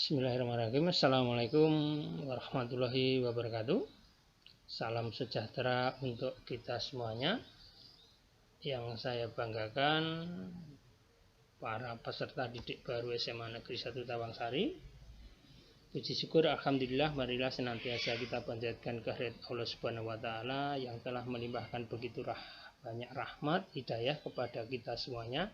Bismillahirrahmanirrahim. Assalamualaikum warahmatullahi wabarakatuh. Salam sejahtera untuk kita semuanya. Yang saya banggakan para peserta didik baru SMA Negeri 1 Tawangsari. Puji syukur alhamdulillah, marilah senantiasa kita panjatkan kehadirat Allah Subhanahu wa taala yang telah melimpahkan begitu banyak rahmat hidayah kepada kita semuanya,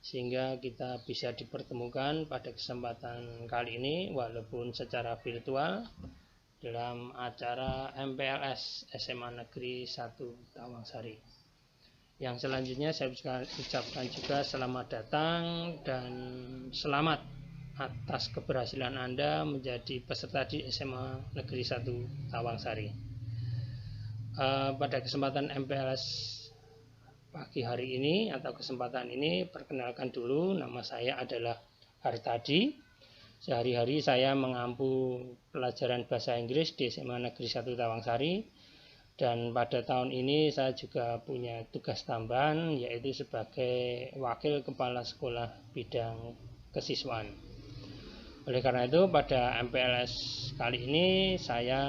sehingga kita bisa dipertemukan pada kesempatan kali ini walaupun secara virtual dalam acara MPLS SMA Negeri 1 Tawangsari. Yang selanjutnya saya ucapkan juga selamat datang dan selamat atas keberhasilan Anda menjadi peserta di SMA Negeri 1 Tawangsari. Pada kesempatan MPLS pagi hari ini atau kesempatan ini, perkenalkan dulu, nama saya adalah Hartadi. Sehari-hari saya mengampu pelajaran bahasa Inggris di SMA Negeri 1 Tawangsari, dan pada tahun ini saya juga punya tugas tambahan, yaitu sebagai wakil kepala sekolah bidang kesiswaan. Oleh karena itu, pada MPLS kali ini saya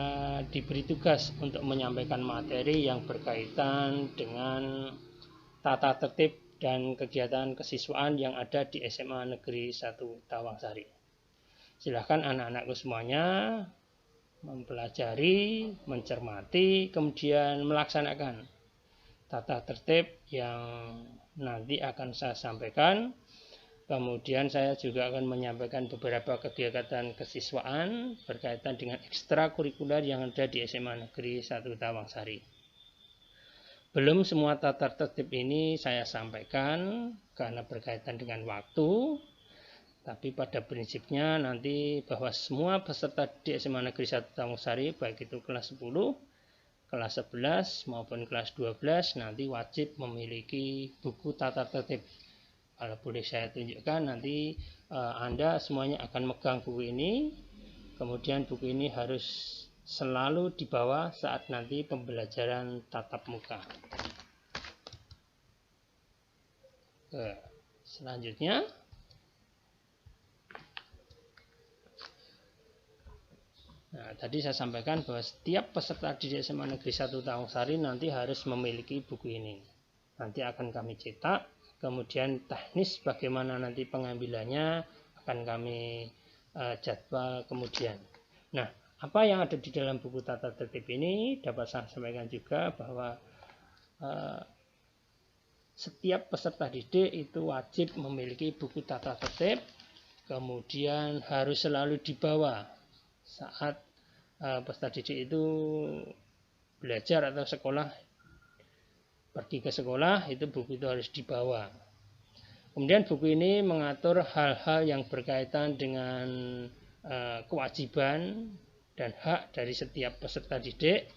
diberi tugas untuk menyampaikan materi yang berkaitan dengan tata tertib dan kegiatan kesiswaan yang ada di SMA Negeri 1 Tawangsari. Silahkan anak-anakku semuanya mempelajari, mencermati, kemudian melaksanakan tata tertib yang nanti akan saya sampaikan. Kemudian saya juga akan menyampaikan beberapa kegiatan kesiswaan berkaitan dengan ekstrakurikuler yang ada di SMA Negeri 1 Tawangsari. Belum semua tata tertib ini saya sampaikan karena berkaitan dengan waktu, tapi pada prinsipnya nanti bahwa semua peserta di SMA Negeri 1 Tawangsari, baik itu kelas 10, kelas 11 maupun kelas 12, nanti wajib memiliki buku tata tertib. Kalau boleh saya tunjukkan, nanti Anda semuanya akan megang buku ini, kemudian buku ini harus selalu dibawa saat nanti pembelajaran tatap muka. Selanjutnya, tadi saya sampaikan bahwa setiap peserta didik SMA Negeri 1 Tawangsari nanti harus memiliki buku ini. Nanti akan kami cetak, kemudian teknis bagaimana nanti pengambilannya akan kami jadwal kemudian. Nah, apa yang ada di dalam buku tata tertib ini dapat saya sampaikan juga bahwa setiap peserta didik itu wajib memiliki buku tata tertib, kemudian harus selalu dibawa saat peserta didik itu belajar atau sekolah, pergi ke sekolah, itu buku itu harus dibawa. Kemudian buku ini mengatur hal-hal yang berkaitan dengan kewajiban dan hak dari setiap peserta didik,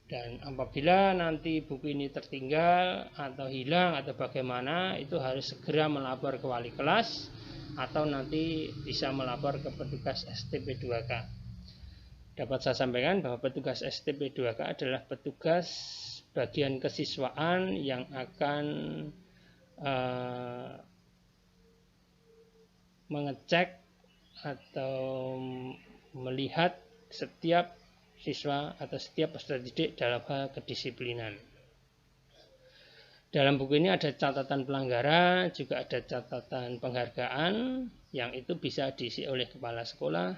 dan apabila nanti buku ini tertinggal atau hilang atau bagaimana, itu harus segera melapor ke wali kelas atau nanti bisa melapor ke petugas STP 2K. Dapat saya sampaikan bahwa petugas STP 2K adalah petugas bagian kesiswaan yang akan mengecek atau melihat setiap siswa atau setiap peserta didik dalam hal kedisiplinan. Dalam buku ini ada catatan pelanggaran, juga ada catatan penghargaan yang itu bisa diisi oleh kepala sekolah,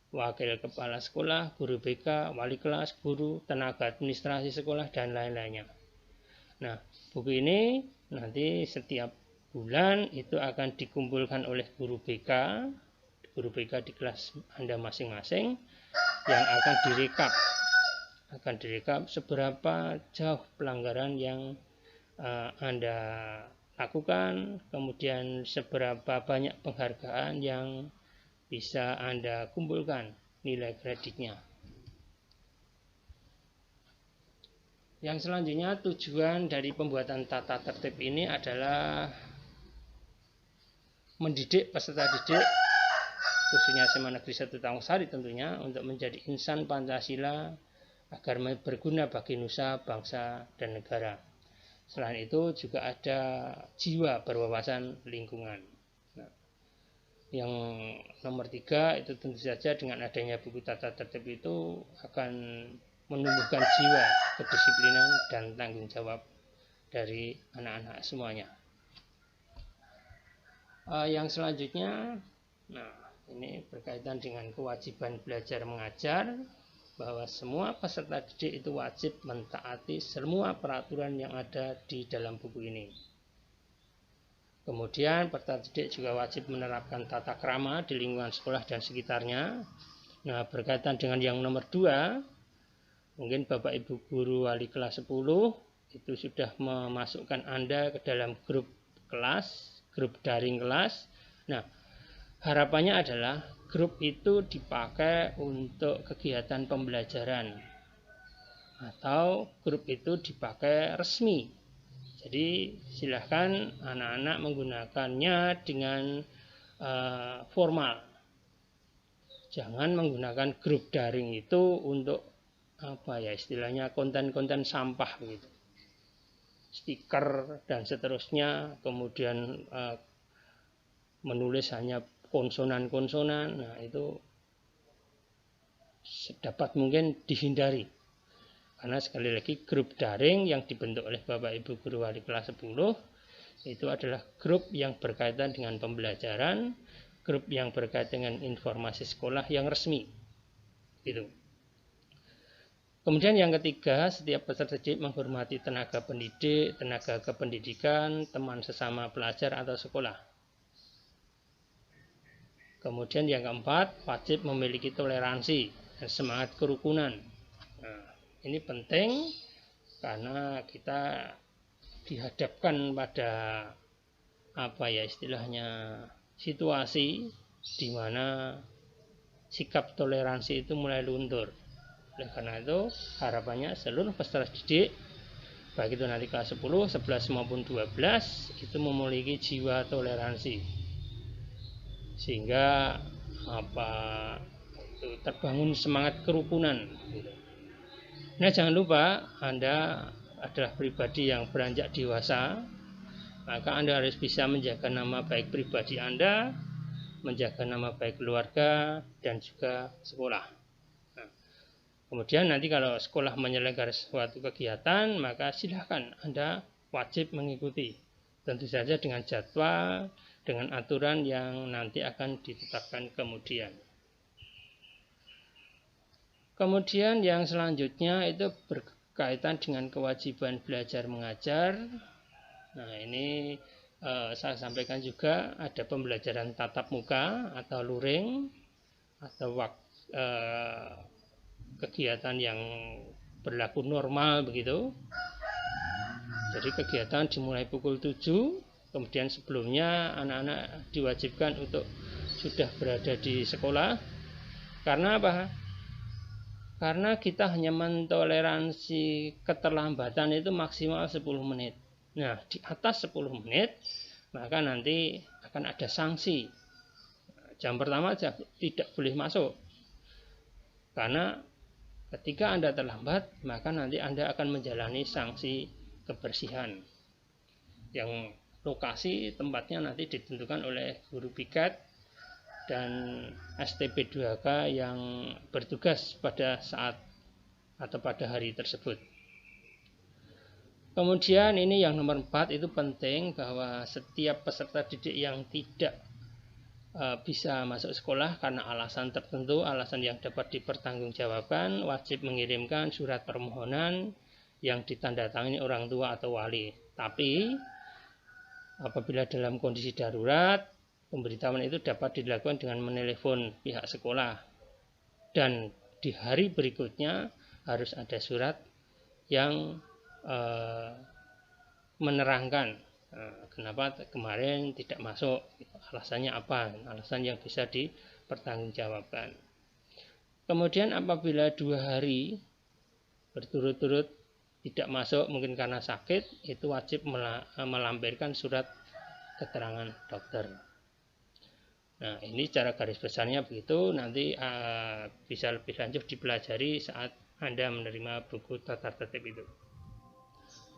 wakil kepala sekolah, guru BK, wali kelas, guru, tenaga administrasi sekolah, dan lain-lainnya. Nah, buku ini nanti setiap bulan itu akan dikumpulkan oleh guru BK di kelas Anda masing-masing, yang akan direkap seberapa jauh pelanggaran yang Anda lakukan, kemudian seberapa banyak penghargaan yang bisa Anda kumpulkan nilai kreditnya. Yang selanjutnya, tujuan dari pembuatan tata tertib ini adalah mendidik peserta didik, khususnya SMA Negeri 1 Tawangsari tentunya, untuk menjadi insan Pancasila agar berguna bagi nusa, bangsa, dan negara. Selain itu juga ada jiwa berwawasan lingkungan. Nah, Yang nomor 3 itu tentu saja dengan adanya buku tata tertib itu akan menumbuhkan jiwa kedisiplinan dan tanggung jawab dari anak-anak semuanya. Yang selanjutnya, nah ini berkaitan dengan kewajiban belajar mengajar, bahwa semua peserta didik itu wajib mentaati semua peraturan yang ada di dalam buku ini. Kemudian peserta didik juga wajib menerapkan tata krama di lingkungan sekolah dan sekitarnya. Nah, berkaitan dengan yang nomor 2, mungkin Bapak Ibu guru wali kelas 10 itu sudah memasukkan Anda ke dalam grup kelas, grup daring kelas. Nah, harapannya adalah grup itu dipakai untuk kegiatan pembelajaran atau grup itu dipakai resmi. Jadi silahkan anak-anak menggunakannya dengan formal. Jangan menggunakan grup daring itu untuk istilahnya konten-konten sampah begitu. Stiker dan seterusnya, kemudian menulis hanya konsonan-konsonan. Nah, itu sedapat mungkin dihindari. Karena sekali lagi grup daring yang dibentuk oleh Bapak Ibu guru wali kelas 10 itu adalah grup yang berkaitan dengan pembelajaran, grup yang berkaitan dengan informasi sekolah yang resmi. Gitu. Kemudian yang ketiga, setiap peserta didik menghormati tenaga pendidik, tenaga kependidikan, teman sesama pelajar atau sekolah. Kemudian yang keempat, wajib memiliki toleransi dan semangat kerukunan. Nah, ini penting karena kita dihadapkan pada istilahnya situasi di mana sikap toleransi itu mulai luntur. Oleh karena itu harapannya seluruh peserta didik, baik itu nanti kelas 10, 11 maupun 12 itu memiliki jiwa toleransi, sehingga terbangun semangat kerukunan. Nah, jangan lupa Anda adalah pribadi yang beranjak dewasa, maka Anda harus bisa menjaga nama baik pribadi Anda, menjaga nama baik keluarga dan juga sekolah. Kemudian nanti kalau sekolah menyelenggarakan suatu kegiatan, maka silahkan Anda wajib mengikuti. Tentu saja dengan jadwal, dengan aturan yang nanti akan ditetapkan kemudian. Kemudian yang selanjutnya itu berkaitan dengan kewajiban belajar mengajar. Nah, ini saya sampaikan juga ada pembelajaran tatap muka atau luring atau kegiatan yang berlaku normal begitu. Jadi kegiatan dimulai pukul 7, kemudian sebelumnya anak-anak diwajibkan untuk sudah berada di sekolah. Karena apa? Karena kita hanya mentoleransi keterlambatan itu maksimal 10 menit. Nah, di atas 10 menit maka nanti akan ada sanksi. Jam pertama tidak boleh masuk. Karena ketika Anda terlambat, maka nanti Anda akan menjalani sanksi kebersihan. Yang lokasi tempatnya nanti ditentukan oleh guru piket dan STP 2K yang bertugas pada saat atau pada hari tersebut. Kemudian ini yang nomor 4 itu penting, bahwa setiap peserta didik yang tidak bisa masuk sekolah karena alasan tertentu, alasan yang dapat dipertanggungjawabkan, wajib mengirimkan surat permohonan yang ditandatangani orang tua atau wali. Tapi apabila dalam kondisi darurat, pemberitahuan itu dapat dilakukan dengan menelepon pihak sekolah, dan di hari berikutnya harus ada surat yang menerangkan kenapa kemarin tidak masuk, alasannya apa, alasan yang bisa dipertanggungjawabkan. Kemudian apabila 2 hari berturut-turut tidak masuk, mungkin karena sakit, itu wajib melampirkan surat keterangan dokter. Nah, ini cara garis besarnya begitu. Nanti bisa lebih lanjut dipelajari saat Anda menerima buku tata tertib itu.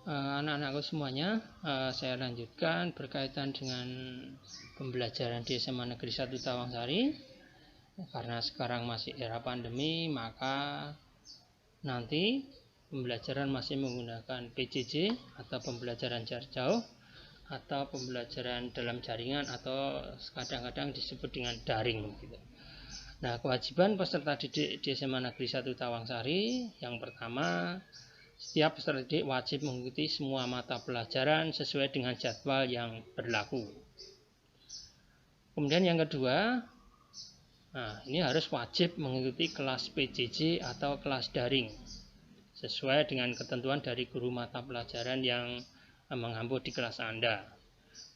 anak-anakku semuanya, saya lanjutkan berkaitan dengan pembelajaran di SMA Negeri 1 Tawangsari. Karena sekarang masih era pandemi, maka nanti pembelajaran masih menggunakan PJJ atau pembelajaran jarak jauh atau pembelajaran dalam jaringan atau kadang-kadang disebut dengan daring gitu. Nah, kewajiban peserta didik di SMA Negeri 1 Tawangsari yang pertama, setiap peserta didik wajib mengikuti semua mata pelajaran sesuai dengan jadwal yang berlaku. Kemudian yang kedua, ini harus wajib mengikuti kelas PJJ atau kelas daring sesuai dengan ketentuan dari guru mata pelajaran yang mengampu di kelas Anda.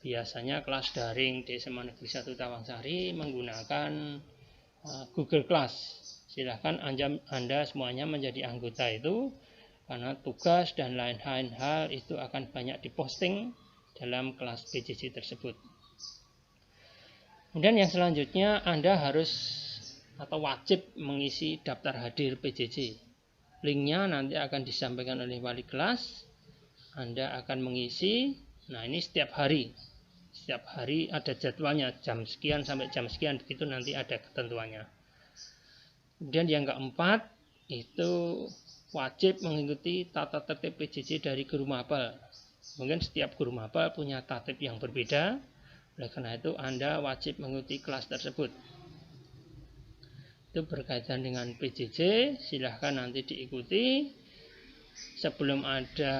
Biasanya kelas daring di SMA Negeri 1 Tawangsari menggunakan Google Class. Silahkan Anda semuanya menjadi anggota itu, karena tugas dan lain-lain hal itu akan banyak diposting dalam kelas PJJ tersebut. Kemudian yang selanjutnya, Anda harus atau wajib mengisi daftar hadir PJJ. Linknya nanti akan disampaikan oleh wali kelas. Anda akan mengisi. Nah, ini setiap hari. Setiap hari ada jadwalnya, jam sekian sampai jam sekian, begitu nanti ada ketentuannya. Kemudian yang keempat, itu wajib mengikuti tata tertib PJJ dari guru mapel. Mungkin setiap guru mapel punya tatib yang berbeda, oleh karena itu Anda wajib mengikuti kelas tersebut. Itu berkaitan dengan PJJ, silahkan nanti diikuti. Sebelum ada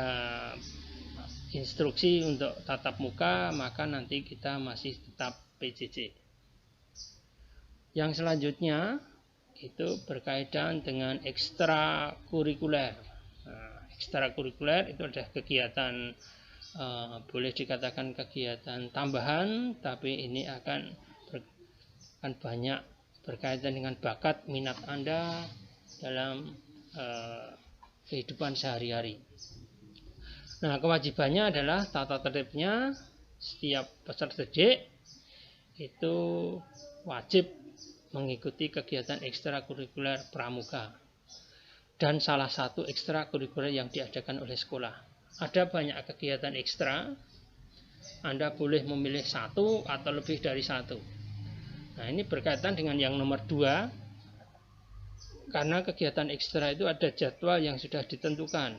instruksi untuk tatap muka, maka nanti kita masih tetap PJJ. Yang selanjutnya itu berkaitan dengan ekstrakurikuler. Ekstrakurikuler itu adalah kegiatan, boleh dikatakan kegiatan tambahan, tapi ini akan banyak berkaitan dengan bakat minat Anda dalam kehidupan sehari-hari. Nah, kewajibannya adalah tata tertibnya, setiap peserta didik itu wajib mengikuti kegiatan ekstrakurikuler pramuka dan salah satu ekstrakurikuler yang diadakan oleh sekolah. Ada banyak kegiatan ekstra, Anda boleh memilih satu atau lebih dari satu. Nah, ini berkaitan dengan yang nomor 2, karena kegiatan ekstra itu ada jadwal yang sudah ditentukan.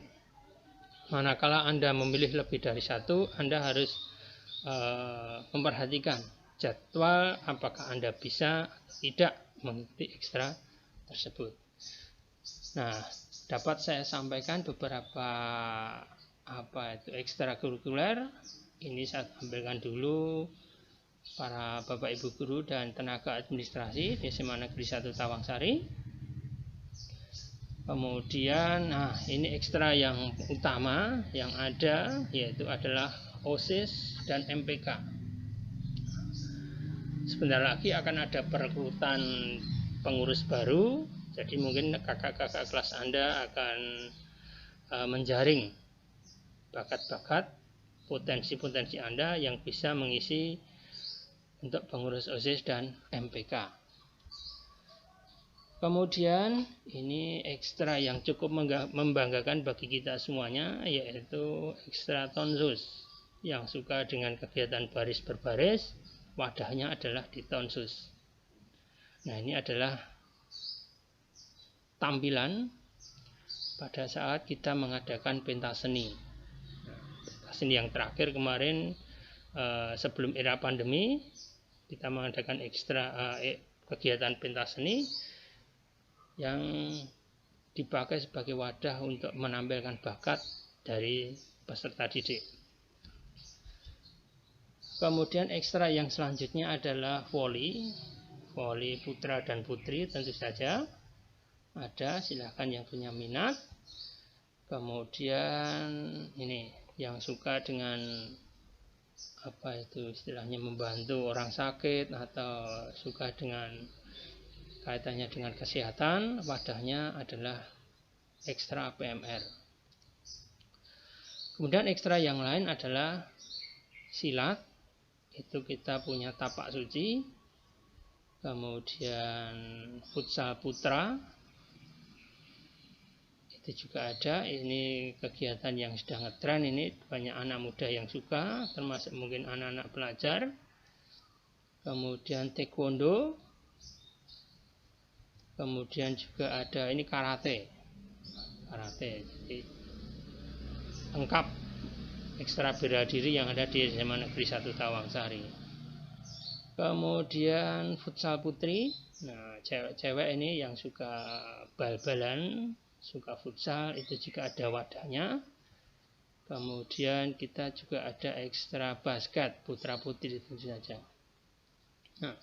Manakala Anda memilih lebih dari satu, Anda harus memperhatikan jadwal apakah Anda bisa atau tidak mengikuti ekstra tersebut. Nah, dapat saya sampaikan beberapa ekstrakurikuler. Ini saya tampilkan dulu para Bapak Ibu guru dan tenaga administrasi di SMA Negeri 1 Tawangsari. Kemudian, ini ekstra yang utama yang ada, yaitu adalah OSIS dan MPK. Sebentar lagi akan ada perekrutan pengurus baru, jadi mungkin kakak-kakak kelas Anda akan menjaring bakat-bakat, potensi-potensi Anda yang bisa mengisi untuk pengurus OSIS dan MPK. Kemudian ini ekstra yang cukup membanggakan bagi kita semuanya, yaitu ekstra tonsus. Yang suka dengan kegiatan baris berbaris, wadahnya adalah di tonsus. Nah, ini adalah tampilan pada saat kita mengadakan pentas seni. Pentas seni yang terakhir kemarin, sebelum era pandemi, kita mengadakan kegiatan pentas seni yang dipakai sebagai wadah untuk menampilkan bakat dari peserta didik. Kemudian ekstra yang selanjutnya adalah voli putra dan putri, tentu saja ada, silahkan yang punya minat. Kemudian ini yang suka dengan istilahnya membantu orang sakit atau suka dengan kaitannya dengan kesehatan, wadahnya adalah ekstra PMR. Kemudian ekstra yang lain adalah silat. Itu kita punya tapak suci, kemudian futsal putra, itu juga ada. Ini kegiatan yang sedang ngetren, ini banyak anak muda yang suka, termasuk mungkin anak-anak pelajar. Kemudian taekwondo, kemudian juga ada ini karate, jadi lengkap ekstra bela diri yang ada di SMA Negeri 1 Tawangsari. Kemudian futsal putri, nah cewek-cewek ini yang suka bal-balan, suka futsal, itu juga ada wadahnya. Kemudian kita juga ada ekstra basket putra putri, tentu saja. Nah,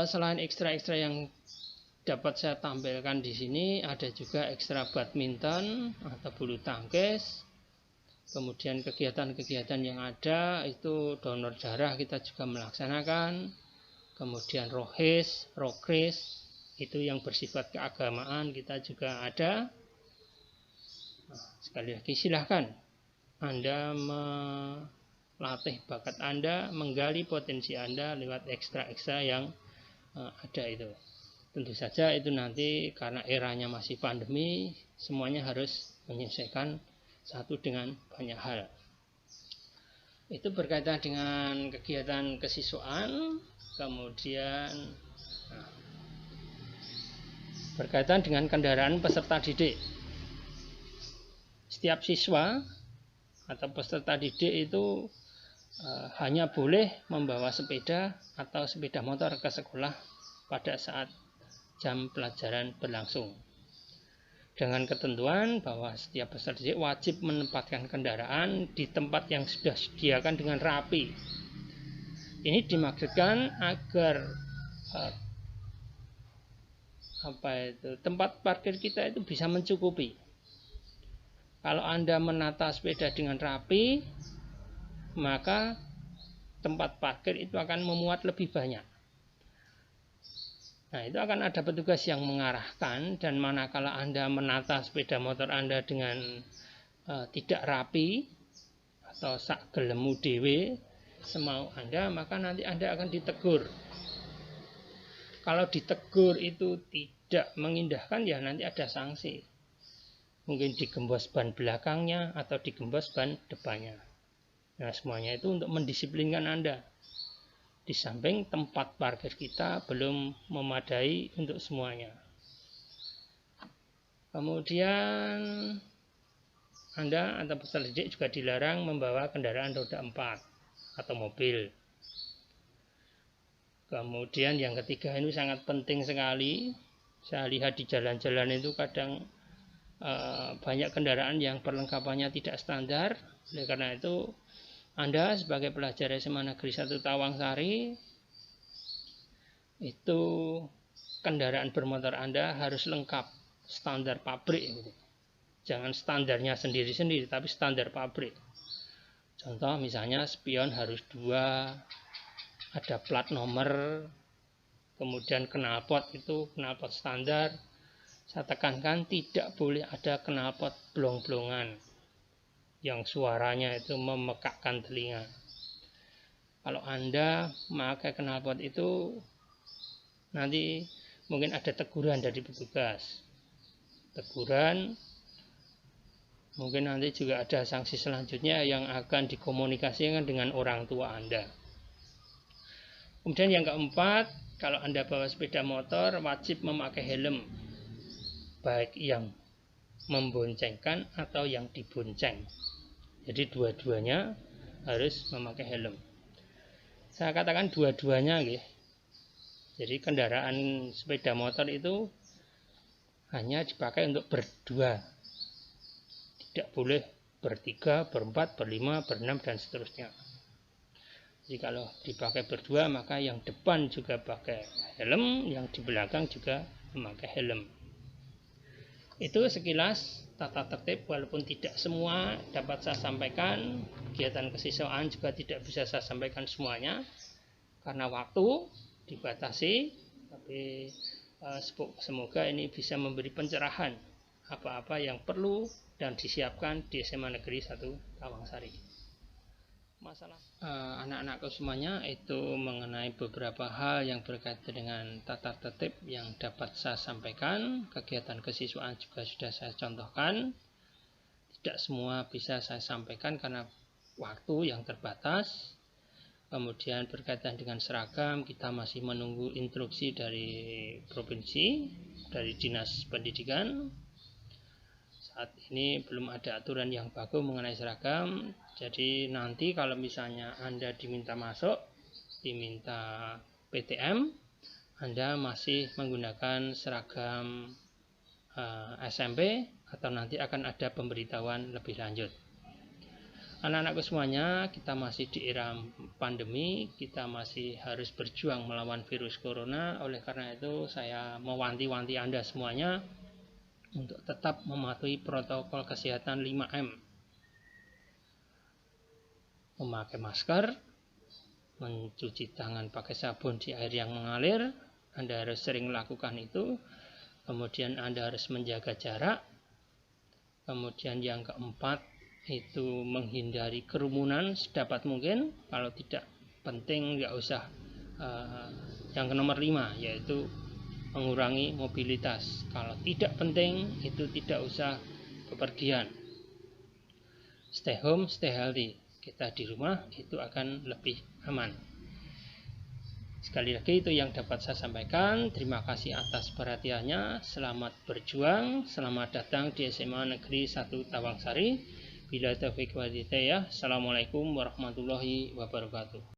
selain ekstra-ekstra yang dapat saya tampilkan di sini, ada juga ekstra badminton atau bulu tangkis. Kemudian kegiatan-kegiatan yang ada itu donor darah kita juga melaksanakan. Kemudian rohis, rokris, itu yang bersifat keagamaan kita juga ada. Nah, sekali lagi silahkan Anda melatih bakat Anda, menggali potensi Anda lewat ekstra-ekstra yang ada itu. Tentu saja itu nanti karena eranya masih pandemi, semuanya harus menyesuaikan satu dengan banyak hal. Itu berkaitan dengan kegiatan kesiswaan. Kemudian berkaitan dengan kendaraan peserta didik. Setiap siswa atau peserta didik itu hanya boleh membawa sepeda atau sepeda motor ke sekolah pada saat jam pelajaran berlangsung, dengan ketentuan bahwa setiap peserta didik wajib menempatkan kendaraan di tempat yang sudah disediakan dengan rapi. Ini dimaksudkan agar tempat parkir kita itu bisa mencukupi. Kalau Anda menata sepeda dengan rapi, maka tempat parkir itu akan memuat lebih banyak. Nah, itu akan ada petugas yang mengarahkan, dan manakala Anda menata sepeda motor Anda dengan tidak rapi atau sak gelemu dewe semau Anda, maka nanti Anda akan ditegur. Kalau ditegur itu tidak mengindahkan, ya nanti ada sanksi. Mungkin digembos ban belakangnya atau digembos ban depannya. Nah, semuanya itu untuk mendisiplinkan Anda. Di samping tempat parkir kita belum memadai untuk semuanya. Kemudian Anda atau peserta didik juga dilarang membawa kendaraan roda 4 atau mobil. Kemudian yang ketiga ini sangat penting sekali. Saya lihat di jalan-jalan itu kadang banyak kendaraan yang perlengkapannya tidak standar. Oleh karena itu Anda sebagai pelajar SMA Negeri 1 Tawangsari, itu kendaraan bermotor Anda harus lengkap standar pabrik. Jangan standarnya sendiri-sendiri, tapi standar pabrik. Contoh misalnya spion harus 2, ada plat nomor, kemudian knalpot itu knalpot standar. Saya tekankan tidak boleh ada knalpot blong-blongan yang suaranya itu memekakkan telinga. Kalau Anda memakai knalpot itu, nanti mungkin ada teguran dari petugas. Teguran, mungkin nanti juga ada sanksi selanjutnya yang akan dikomunikasikan dengan orang tua Anda. Kemudian yang keempat, kalau Anda bawa sepeda motor wajib memakai helm, baik yang memboncengkan atau yang dibonceng. Jadi dua-duanya harus memakai helm. Saya katakan dua-duanya, nggih. Jadi kendaraan sepeda motor itu hanya dipakai untuk berdua. Tidak boleh bertiga, berempat, berlima, berenam, dan seterusnya. Jadi kalau dipakai berdua, maka yang depan juga pakai helm, yang di belakang juga memakai helm. Itu sekilas tata tertib, walaupun tidak semua dapat saya sampaikan. Kegiatan kesiswaan juga tidak bisa saya sampaikan semuanya karena waktu dibatasi, tapi semoga ini bisa memberi pencerahan apa-apa yang perlu dan disiapkan di SMA Negeri 1 Tawangsari. masalah anak-anakku semuanya itu mengenai beberapa hal yang berkaitan dengan tata tertib yang dapat saya sampaikan. Kegiatan kesiswaan juga sudah saya contohkan. Tidak semua bisa saya sampaikan karena waktu yang terbatas. Kemudian berkaitan dengan seragam, kita masih menunggu instruksi dari provinsi, dari dinas pendidikan. Saat ini belum ada aturan yang baku mengenai seragam. Jadi nanti kalau misalnya Anda diminta masuk, diminta PTM, Anda masih menggunakan seragam SMP atau nanti akan ada pemberitahuan lebih lanjut. Anak-anakku semuanya, kita masih di era pandemi, kita masih harus berjuang melawan virus corona. Oleh karena itu saya mewanti-wanti Anda semuanya untuk tetap mematuhi protokol kesehatan 5M. Memakai masker, mencuci tangan pakai sabun di air yang mengalir, Anda harus sering melakukan itu. Kemudian Anda harus menjaga jarak. Kemudian yang keempat itu menghindari kerumunan sedapat mungkin. Kalau tidak penting nggak usah. Yang nomor 5 yaitu mengurangi mobilitas. Kalau tidak penting itu tidak usah bepergian. Stay home, stay healthy. Kita di rumah itu akan lebih aman. Sekali lagi itu yang dapat saya sampaikan. Terima kasih atas perhatiannya. Selamat berjuang. Selamat datang di SMA Negeri 1 Tawangsari. Bila taufiq wal hidayah. Assalamualaikum warahmatullahi wabarakatuh.